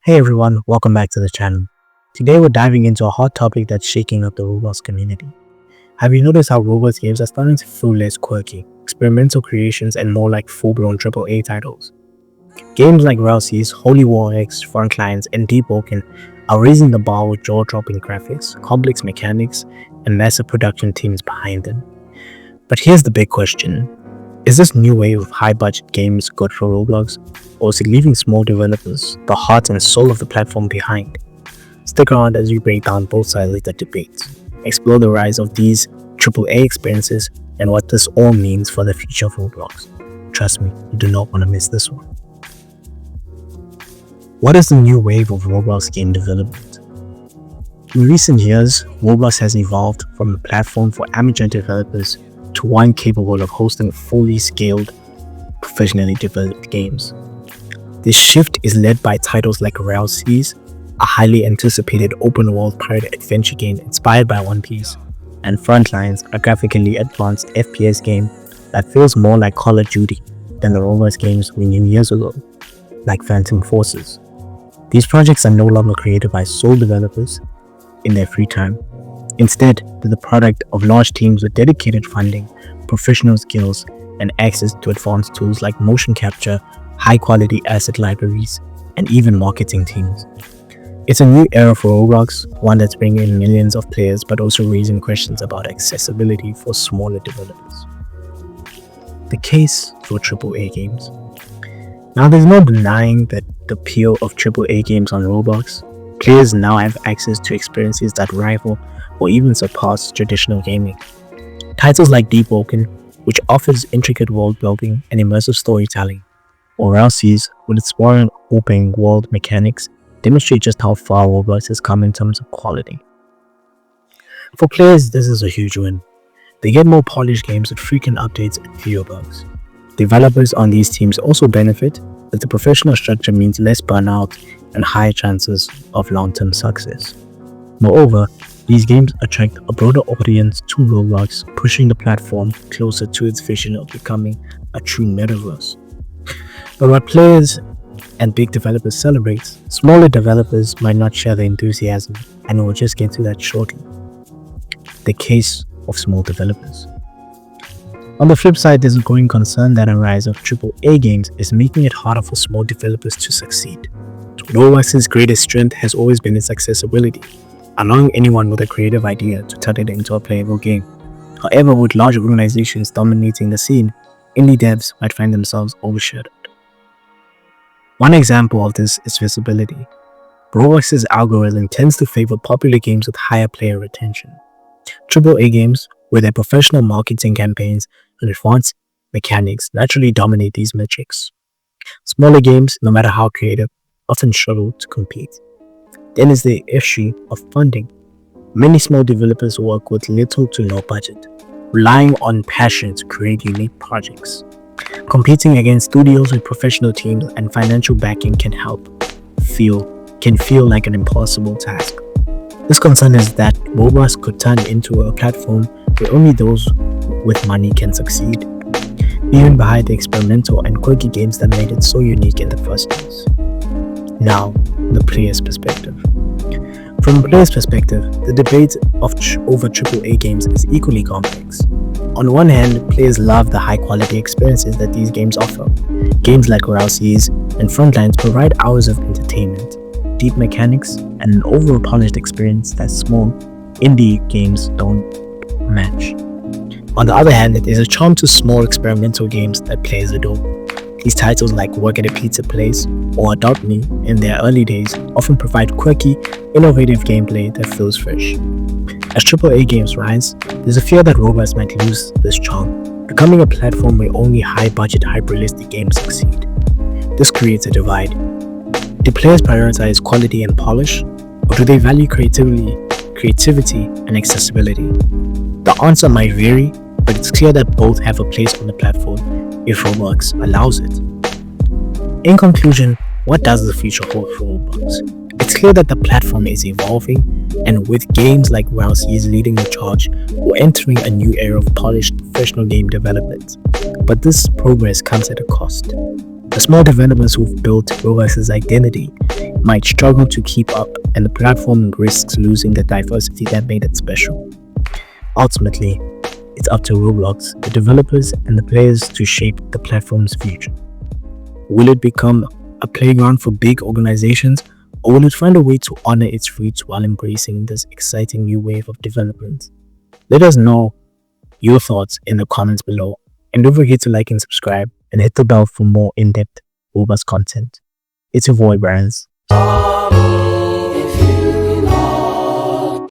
Hey everyone, welcome back to the channel. Today we're diving into a hot topic that's shaking up the Roblox community. Have you noticed how Roblox games are starting to feel less quirky, experimental creations, and more like full-blown AAA titles? Games like Rellgames, Holy War X, Frontlines, and Deep Ocean are raising the bar with jaw-dropping graphics, complex mechanics, and massive production teams behind them. But here's the big question. Is this new wave of high-budget games good for Roblox, or is it leaving small developers, the heart and soul of the platform, behind? Stick around as we break down both sides of the debate, explore the rise of these AAA experiences, and what this all means for the future of Roblox. Trust me, you do not want to miss this one. What is the new wave of Roblox game development? In recent years, Roblox has evolved from a platform for amateur developers to one capable of hosting fully scaled, professionally developed games. This shift is led by titles like Rellgames, a highly anticipated open-world pirate adventure game inspired by One Piece, and Frontlines, a graphically advanced FPS game that feels more like Call of Duty than the Roblox games we knew years ago, like Phantom Forces. These projects are no longer created by sole developers in their free time. Instead, they're the product of large teams with dedicated funding, professional skills, and access to advanced tools like motion capture, high-quality asset libraries, and even marketing teams. It's a new era for Roblox, one that's bringing in millions of players but also raising questions about accessibility for smaller developers. The case for AAA games. Now, there's no denying that the appeal of AAA games on Roblox. Players now have access to experiences that rival or even surpass traditional gaming. Titles like Deep Ocean, which offers intricate world building and immersive storytelling, or Rellgames, with its sprawling open world mechanics, demonstrate just how far Roblox has come in terms of quality. For players, this is a huge win. They get more polished games with frequent updates and fewer bugs. Developers on these teams also benefit, as the professional structure means less burnout and higher chances of long-term success. Moreover, these games attract a broader audience to Roblox, pushing the platform closer to its vision of becoming a true metaverse. But what players and big developers celebrate, smaller developers might not share the enthusiasm, and we'll just get to that shortly. The case of small developers. On the flip side, there's a growing concern that a rise of AAA games is making it harder for small developers to succeed. Roblox's greatest strength has always been its accessibility, allowing anyone with a creative idea to turn it into a playable game. However, with large organizations dominating the scene, indie devs might find themselves overshadowed. One example of this is visibility. Roblox's algorithm tends to favor popular games with higher player retention. AAA games, with their professional marketing campaigns and advanced mechanics, naturally dominate these metrics. Smaller games, no matter how creative, often struggle to compete. Then is the issue of funding. Many small developers work with little to no budget, relying on passion to create unique projects. Competing against studios with professional teams and financial backing can feel like an impossible task. This concern is that Roblox could turn into a platform where only those with money can succeed, even behind the experimental and quirky games that made it so unique in the first place. Now, the player's perspective. From a player's perspective, the debate over AAA games is equally complex. On one hand, players love the high-quality experiences that these games offer. Games like Rellgames and Frontlines provide hours of entertainment, deep mechanics, and an overall polished experience that small indie games don't match. On the other hand, there's a charm to small experimental games that players adore. These titles like Work at a Pizza Place or Adopt Me in their early days often provide quirky, innovative gameplay that feels fresh. As AAA games rise, there's a fear that Roblox might lose this charm, becoming a platform where only high-budget, hyper-realistic games succeed. This creates a divide. Do players prioritize quality and polish, or do they value creativity and accessibility? The answer might vary, but it's clear that both have a place on the platform if Roblox allows it. In conclusion, what does the future hold for Roblox? It's clear that the platform is evolving, and with games like Rellgames leading the charge, we're entering a new era of polished professional game development. But this progress comes at a cost. The small developers who've built Roblox's identity might struggle to keep up, and the platform risks losing the diversity that made it special. Ultimately, it's up to Roblox, the developers, and the players to shape the platform's future. Will it become a playground for big organizations, or will it find a way to honor its roots while embracing this exciting new wave of development? Let us know your thoughts in the comments below, and don't forget to like and subscribe and hit the bell for more in-depth Roblox content. It's your boy Brands.